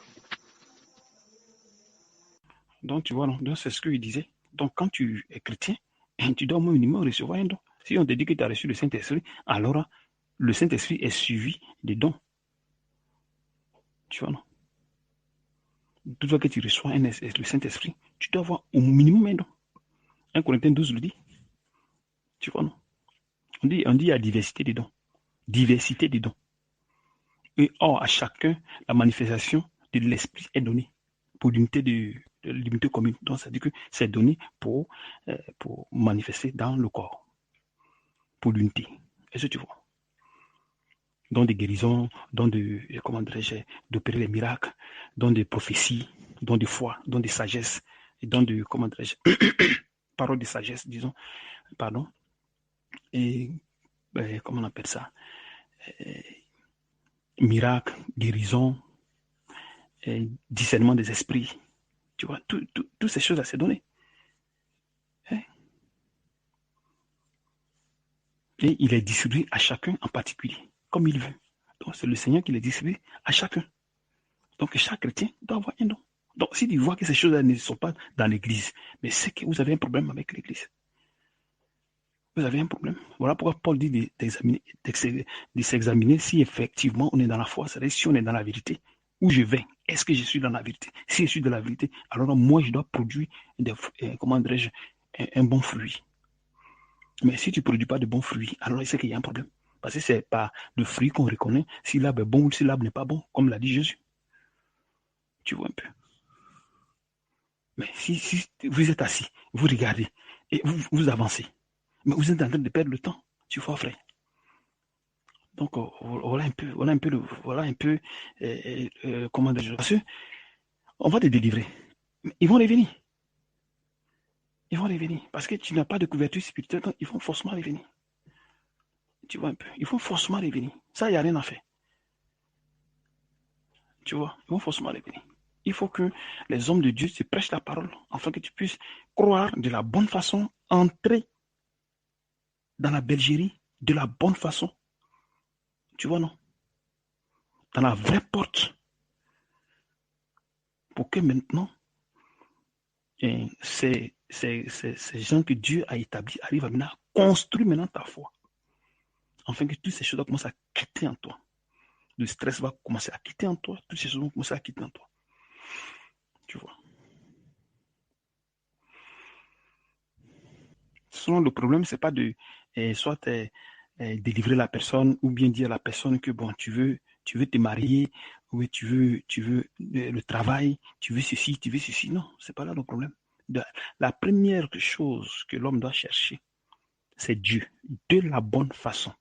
Donc, tu vois, donc c'est ce qu'il disait. Donc, quand tu es chrétien, tu dois au moins minimum recevoir un don. Si on te dit que tu as reçu le Saint-Esprit, alors le Saint-Esprit est suivi des dons. Tu vois, non? Toutefois que tu reçois le Saint-Esprit, tu dois avoir au minimum un don. 1 Corinthiens 12 le dit. Tu vois, non? On dit il y a diversité des dons. Diversité des dons. Et or, à chacun, la manifestation de l'Esprit est donnée pour l'unité commune. Donc, ça veut dire que c'est donné pour manifester dans le corps, pour l'unité. Est-ce que tu vois? Dans des guérisons, comment dirais-je, d'opérer les miracles, dans des prophéties, dans des foi, dans des sagesses, et dans des, comment dirais-je, paroles de sagesse, disons, pardon, et comment on appelle ça, miracles, guérison, discernement des esprits, tu vois, toutes ces choses à se donner. Hein? Et il est distribué à chacun en particulier, comme il veut. Donc c'est le Seigneur qui les distribue à chacun. Donc chaque chrétien doit avoir un don. Donc si tu vois que ces choses-là ne sont pas dans l'église, mais c'est que vous avez un problème avec l'église. Vous avez un problème. Voilà pourquoi Paul dit de s'examiner si effectivement on est dans la foi, c'est-à-dire si on est dans la vérité. Où je vais, est-ce que je suis dans la vérité? Si je suis dans la vérité, alors moi je dois produire comment dirais-je, un bon fruit. Mais si tu ne produis pas de bons fruits, alors c'est qu'il y a un problème. Parce que ce n'est pas le fruit qu'on reconnaît si l'arbre est bon ou si l'arbre n'est pas bon, comme l'a dit Jésus. Tu vois un peu. Mais si vous êtes assis, vous regardez et vous avancez, mais vous êtes en train de perdre le temps, tu vois, frère. Donc voilà un peu, comment dire, parce que on va te délivrer. Mais ils vont revenir. Ils vont revenir. Parce que tu n'as pas de couverture spirituelle, donc ils vont forcément revenir. Tu vois un peu. Ils vont forcément revenir. Ça, il n'y a rien à faire. Tu vois, ils vont forcément revenir. Il faut que les hommes de Dieu te prêchent la parole, afin que tu puisses croire de la bonne façon, entrer dans la bergerie de la bonne façon. Tu vois, non? Dans la vraie porte. Pour que maintenant, ces gens que Dieu a établis arrivent à maintenant construire maintenant ta foi. Afin que toutes ces choses commencent à quitter en toi. Le stress va commencer à quitter en toi. Toutes ces choses vont commencer à quitter en toi. Tu vois. Souvent, le problème, c'est pas de soit délivrer la personne ou bien dire à la personne que bon, tu veux te marier, ou tu veux le travail, tu veux ceci, tu veux ceci. Non, c'est pas là le problème. La première chose que l'homme doit chercher, c'est Dieu, de la bonne façon.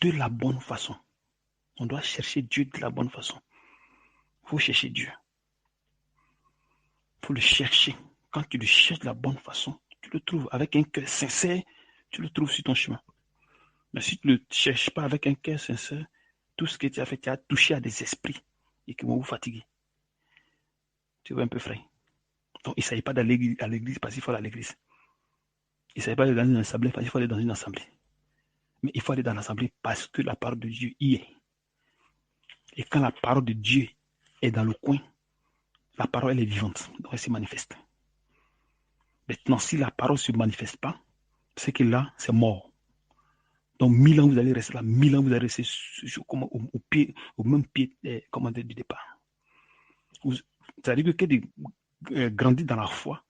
De la bonne façon. On doit chercher Dieu de la bonne façon. Il faut chercher Dieu. Il faut le chercher. Quand tu le cherches de la bonne façon, tu le trouves avec un cœur sincère, tu le trouves sur ton chemin. Mais si tu ne le cherches pas avec un cœur sincère, tout ce que tu as fait, tu as touché à des esprits et qui vont vous fatiguer. Tu vois un peu, frère. Donc, il ne s'agit pas d'aller à l'église parce qu'il faut aller à l'église. Il ne s'agit pas d'aller dans une assemblée parce qu'il faut aller dans une assemblée. Mais il faut aller dans l'assemblée parce que la parole de Dieu y est. Et quand la parole de Dieu est dans le coin, la parole elle est vivante, donc elle se manifeste. Maintenant, si la parole ne se manifeste pas, c'est que là, c'est mort. Donc, 1000 ans, vous allez rester là. 1000 ans, vous allez rester au pied, au même pied du départ. C'est-à-dire que grandir dans la foi,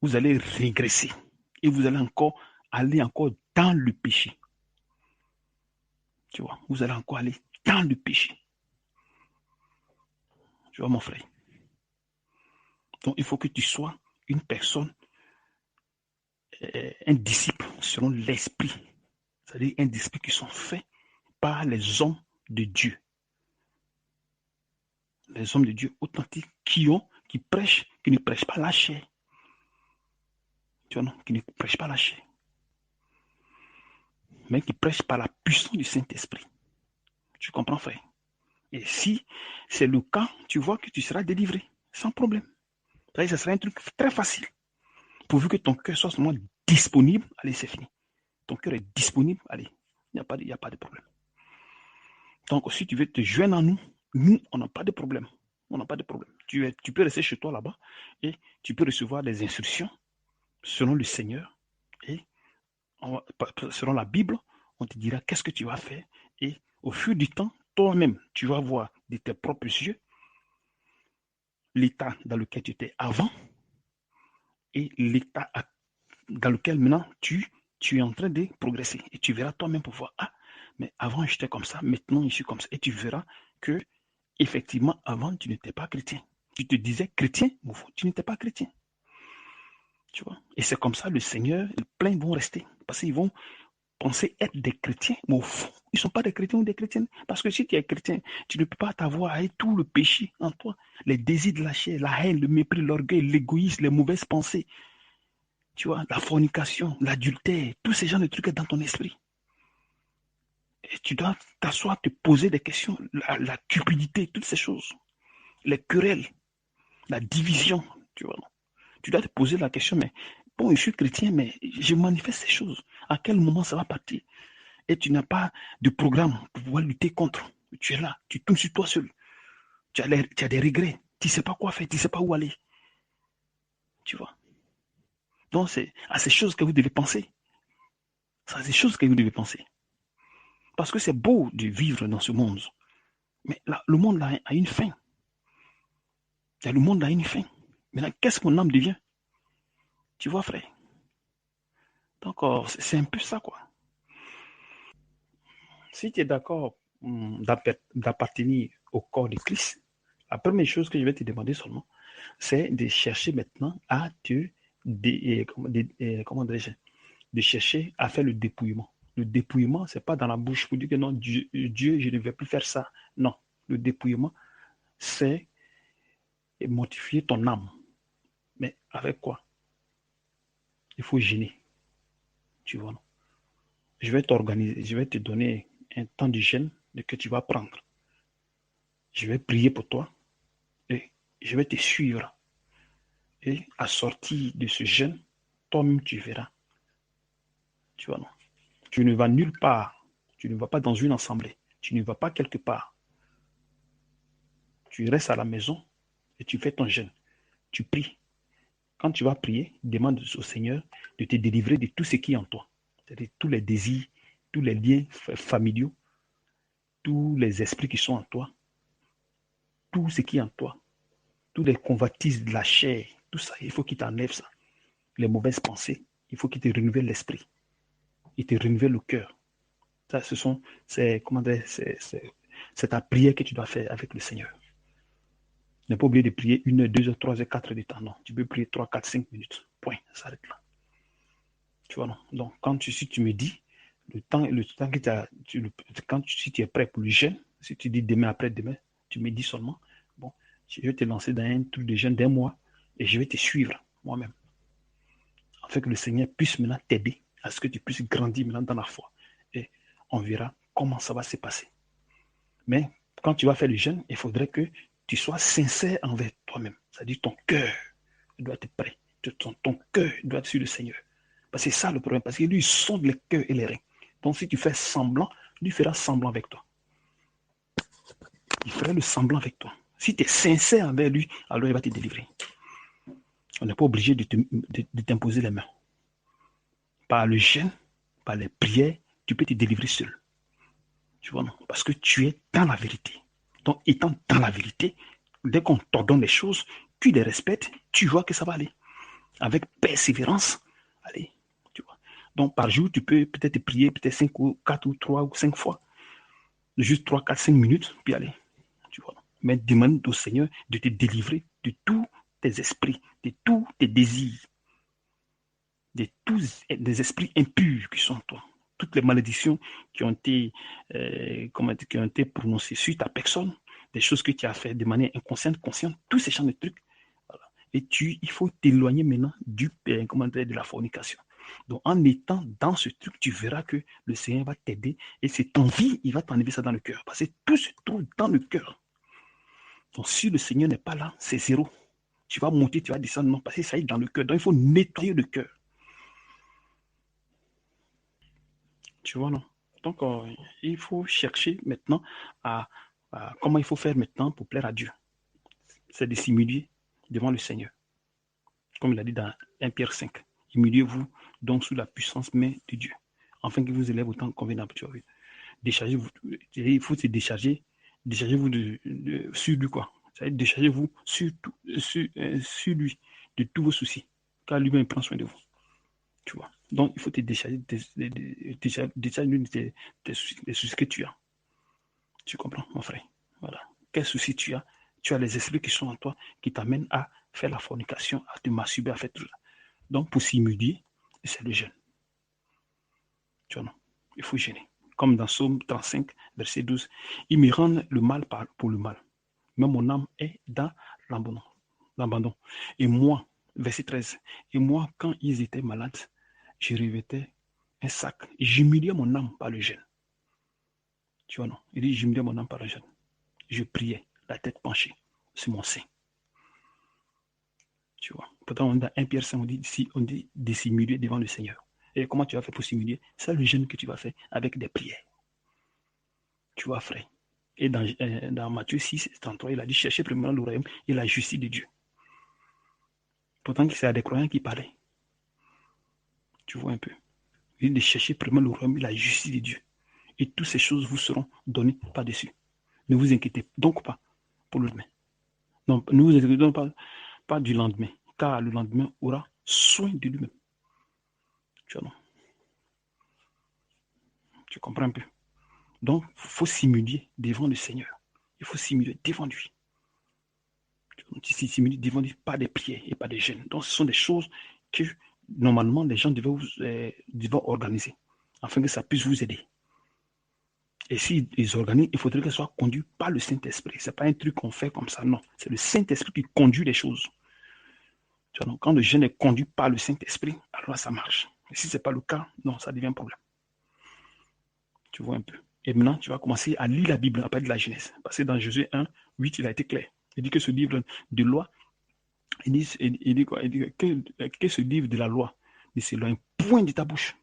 vous allez régresser. Et vous allez aller encore dans le péché. Tu vois, vous allez encore aller dans le péché. Tu vois, mon frère. Donc, il faut que tu sois une personne, un disciple selon l'esprit. C'est-à-dire un disciple qui sont faits par les hommes de Dieu. Les hommes de Dieu authentiques qui prêchent, qui ne prêchent pas la chair. Tu vois, non, qui ne prêchent pas la chair. Mais qui prêchent par la puissance du Saint-Esprit. Tu comprends, frère? Et si c'est le cas, tu vois que tu seras délivré, sans problème. Ça sera un truc très facile. Pourvu que ton cœur soit seulement disponible, allez, c'est fini. Ton cœur est disponible, allez, il n'y a pas de problème. Donc, si tu veux te joindre à nous, on n'a pas de problème. On n'a pas de problème. Tu peux rester chez toi là-bas et tu peux recevoir des instructions selon le Seigneur et selon la Bible, on te dira qu'est-ce que tu vas faire et au fur du temps, toi-même, tu vas voir de tes propres yeux l'état dans lequel tu étais avant et l'état dans lequel maintenant tu es en train de progresser. Et tu verras toi-même pour voir, ah, mais avant j'étais comme ça, maintenant je suis comme ça. Et tu verras que, effectivement, avant tu n'étais pas chrétien. Tu te disais chrétien, mais tu n'étais pas chrétien. Tu vois? Et c'est comme ça, le Seigneur, plein vont rester. Parce qu'ils vont penser être des chrétiens, mais au fond, ils ne sont pas des chrétiens ou des chrétiennes. Parce que si tu es chrétien, tu ne peux pas t'avoir avec tout le péché en toi, les désirs de la chair, la haine, le mépris, l'orgueil, l'égoïsme, les mauvaises pensées, tu vois, la fornication, l'adultère, tous ces genres de trucs dans ton esprit. Et tu dois t'asseoir, te poser des questions, la cupidité, toutes ces choses, les querelles, la division, tu vois. Tu dois te poser la question, mais bon, je suis chrétien, mais je manifeste ces choses. À quel moment ça va partir? Et tu n'as pas de programme pour pouvoir lutter contre. Tu es là, tu tournes sur toi seul. Tu as des regrets. Tu ne sais pas quoi faire, tu ne sais pas où aller. Tu vois. Donc, c'est à ces choses que vous devez penser. C'est à ces choses que vous devez penser. Parce que c'est beau de vivre dans ce monde. Mais là, le monde là, a une fin. Le monde a une fin. Maintenant, qu'est-ce que mon âme devient? Tu vois, frère? Donc, c'est un peu ça, quoi. Si tu es d'accord d'appartenir au corps de Christ, la première chose que je vais te demander seulement, c'est de chercher maintenant à de chercher à faire le dépouillement. Le dépouillement, ce n'est pas dans la bouche pour dire que non, Dieu, je ne vais plus faire ça. Non, le dépouillement, c'est mortifier ton âme. Mais avec quoi? Il faut gêner. Tu vois, non? Je vais t'organiser, je vais te donner un temps de jeûne que tu vas prendre. Je vais prier pour toi et je vais te suivre. Et à sortir de ce jeûne, toi-même tu verras. Tu vois, non? Tu ne vas nulle part. Tu ne vas pas dans une assemblée. Tu ne vas pas quelque part. Tu restes à la maison et tu fais ton jeûne. Tu pries. Quand tu vas prier, demande au Seigneur de te délivrer de tout ce qui est en toi. C'est-à-dire tous les désirs, tous les liens familiaux, tous les esprits qui sont en toi, tout ce qui est en toi, tous les convoitises de la chair, tout ça, il faut qu'il t'enlève ça. Les mauvaises pensées, il faut qu'il te renouvelle l'esprit. Il te renouvelle le cœur. Ça, c'est ta prière que tu dois faire avec le Seigneur. Ne pas oublier de prier 1 heure, 2 heures, 3 heures, 4 heures de temps. Non, tu peux prier 3, 4, 5 minutes. Point, ça s'arrête là. Tu vois, non? Donc, si tu me dis, le temps que si tu es prêt pour le jeûne, si tu dis demain après demain, tu me dis seulement, bon, je vais te lancer dans un truc de jeûne d'un mois et je vais te suivre moi-même. Afin que le Seigneur puisse maintenant t'aider à ce que tu puisses grandir maintenant dans la foi. Et on verra comment ça va se passer. Mais quand tu vas faire le jeûne, il faudrait que tu sois sincère envers toi-même. C'est-à-dire ton cœur doit être prêt. Ton cœur doit être sur le Seigneur. Parce que c'est ça le problème. Parce que lui, il sonde les cœurs et les reins. Donc si tu fais semblant, lui fera semblant avec toi. Il fera le semblant avec toi. Si tu es sincère envers lui, alors il va te délivrer. On n'est pas obligé de t'imposer les mains. Par le jeûne, par les prières, tu peux te délivrer seul. Tu vois, non? Parce que tu es dans la vérité. Donc, étant dans la vérité, dès qu'on t'ordonne les choses, tu les respectes, tu vois que ça va aller. Avec persévérance, allez, tu vois. Donc, par jour, tu peux peut-être prier peut-être 5 ou 4 ou 3 ou 5 fois. Juste 3, 4, 5 minutes, puis allez, tu vois. Mais demande au Seigneur de te délivrer de tous tes esprits, de tous tes désirs, de tous les esprits impurs qui sont en toi. Toutes les malédictions qui ont été, qui ont été prononcées sur ta personne, des choses que tu as fait de manière inconsciente, consciente, tous ces genres de trucs. Voilà. Et il faut t'éloigner maintenant de la fornication. Donc, en étant dans ce truc, tu verras que le Seigneur va t'aider et cette envie, il va t'enlever ça dans le cœur. Parce que tout se trouve dans le cœur. Donc, si le Seigneur n'est pas là, c'est zéro. Tu vas monter, tu vas descendre, non, parce que ça est dans le cœur. Donc, il faut nettoyer le cœur. Tu vois, non? Donc, il faut chercher maintenant à comment il faut faire maintenant pour plaire à Dieu. C'est de s'humilier devant le Seigneur. Comme il a dit dans 1 Pierre 5. Humiliez-vous donc sous la puissance main de Dieu, afin qu'il vous élève au temps convenable. Tu vois. Déchargez-vous, il faut se décharger, déchargez-vous sur lui, quoi. Déchargez-vous sur lui, de tous vos soucis, car lui-même prend soin de vous. Tu vois. Donc, il faut te décharger des soucis que tu as. Tu comprends, mon frère? Voilà. Quel souci tu as? Tu as les esprits qui sont en toi qui t'amènent à faire la fornication, à te masturber, à faire tout ça. Donc, pour s'humilier, c'est le jeûne. Tu vois, non? Il faut gêner. Comme dans Psaume 35, verset 12. Ils me rendent le mal pour le mal. Mais mon âme est dans l'abandon. Et moi, verset 13. Et moi, quand ils étaient malades, je revêtais un sac. J'humiliais mon âme par le jeûne. Tu vois, non? Il dit, j'humiliais mon âme par le jeûne. Je priais, la tête penchée sur mon sein. Tu vois. Pourtant, dans 1 Pierre 5, on dit de s'humilier devant le Seigneur. Et comment tu vas faire pour s'humilier? C'est le jeûne que tu vas faire avec des prières. Tu vois, frère. Et dans Matthieu 6, 33, il a dit, cherchez premièrement le royaume et la justice de Dieu. Pourtant, c'est à des croyants qui parlaient. Tu vois un peu. Il dit de chercher premièrement le royaume et la justice de Dieu. Et toutes ces choses vous seront données par-dessus. Ne vous inquiétez donc pas pour le lendemain. Non, ne vous inquiétez pas du lendemain, car le lendemain aura soin de lui-même. Tu vois, non? Tu comprends un peu? Donc, il faut s'humilier devant le Seigneur. Il faut s'humilier devant lui. Tu s'humilies devant lui, pas des prières et pas des jeûnes. Donc, ce sont des choses que, normalement, les gens devaient organiser, afin que ça puisse vous aider. Et s'ils organisent, il faudrait qu'elles soient conduites par le Saint-Esprit. Ce n'est pas un truc qu'on fait comme ça, non. C'est le Saint-Esprit qui conduit les choses. Tu vois, donc, quand le jeûne est conduit par le Saint-Esprit, alors ça marche. Et si ce n'est pas le cas, non, ça devient un problème. Tu vois un peu. Et maintenant, tu vas commencer à lire la Bible à partir de la Genèse. Parce que dans Josué 1, 8, il a été clair. Il dit que ce livre de loi, il dit quoi? Il dit que ce livre de la loi ne s'éloigne point de ta bouche.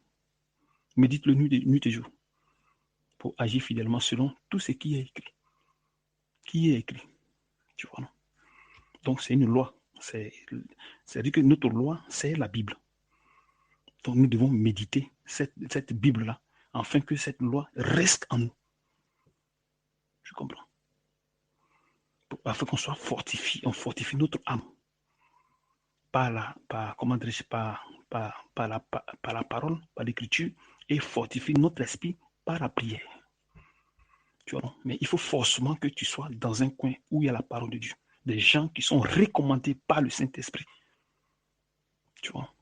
Médite-le nuit et jour. Pour agir fidèlement selon tout ce qui est écrit. Qui est écrit. Tu vois, non? Donc, c'est une loi. C'est-à-dire que notre loi, c'est la Bible. Donc, nous devons méditer cette Bible-là, afin que cette loi reste en nous. Tu comprends? Afin qu'on soit fortifié, on fortifie notre âme par la parole, par l'écriture, et fortifie notre esprit par la prière. Tu vois, non? Mais il faut forcément que tu sois dans un coin où il y a la parole de Dieu. Des gens qui sont recommandés par le Saint-Esprit. Tu vois,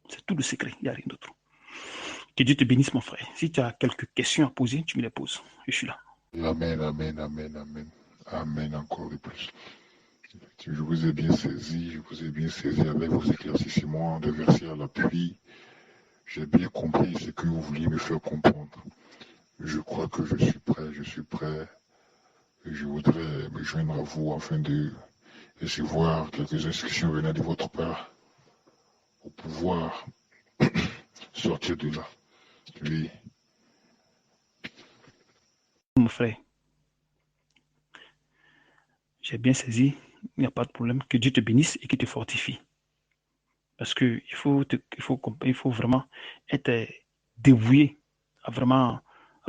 c'est tout le secret, il n'y a rien d'autre. Que Dieu te bénisse, mon frère. Si tu as quelques questions à poser, tu me les poses. Je suis là. Amen, amen, amen, amen. Amen encore de plus. Je vous ai bien saisi, avec vos éclaircissements de versets à l'appui. J'ai bien compris ce que vous vouliez me faire comprendre. Je crois que je suis prêt Et je voudrais me joindre à vous afin de recevoir quelques instructions venant de votre part pour pouvoir sortir de là. Oui. Mon frère, j'ai bien saisi, il n'y a pas de problème. Que Dieu te bénisse et qu'il te fortifie. Parce qu'il faut vraiment être dévoué à vraiment.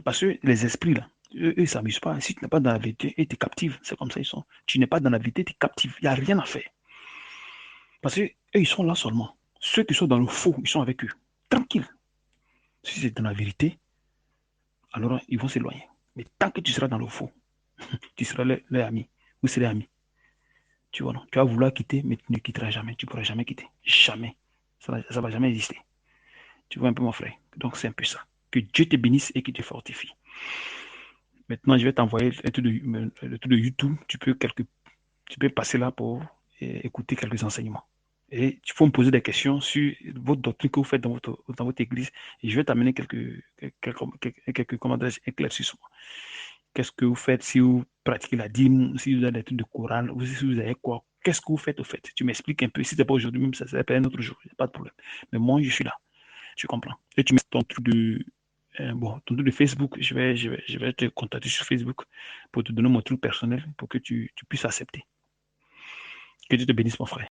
Parce que les esprits, là, eux, ils ne s'amusent pas. Si tu n'es pas dans la vérité, ils te captivent. C'est comme ça, ils sont. Tu n'es pas dans la vérité, tu captives. Il n'y a rien à faire. Parce que eux, ils sont là seulement. Ceux qui sont dans le faux, ils sont avec eux. Tranquille. Si c'est dans la vérité, alors ils vont s'éloigner. Mais tant que tu seras dans le faux, tu seras leur ami. Vous serez amis. Tu vois, non? Tu vas vouloir quitter, mais tu ne quitteras jamais. Tu ne pourras jamais quitter. Jamais. Ça ne va jamais exister. Tu vois un peu mon frère. Donc c'est un peu ça. Que Dieu te bénisse et qu'il te fortifie. Maintenant, je vais t'envoyer le truc de YouTube. Tu peux passer là pour écouter quelques enseignements. Et il faut me poser des questions sur votre doctrine que vous faites dans votre église. Et je vais t'amener quelques commentaires éclaircissements. Qu'est-ce que vous faites si vous pratiquez la dîme, si vous avez des trucs de Coran, ou si vous avez quoi? Qu'est-ce que vous faites au fait? Tu m'expliques un peu. Si ce n'est pas aujourd'hui, même ça s'appelle un autre jour. Il n'y a pas de problème. Mais moi, je suis là. Tu comprends? Et tu mets ton truc de ton truc de Facebook. Je vais te contacter sur Facebook pour te donner mon truc personnel pour que tu puisses accepter. Que Dieu te bénisse, mon frère.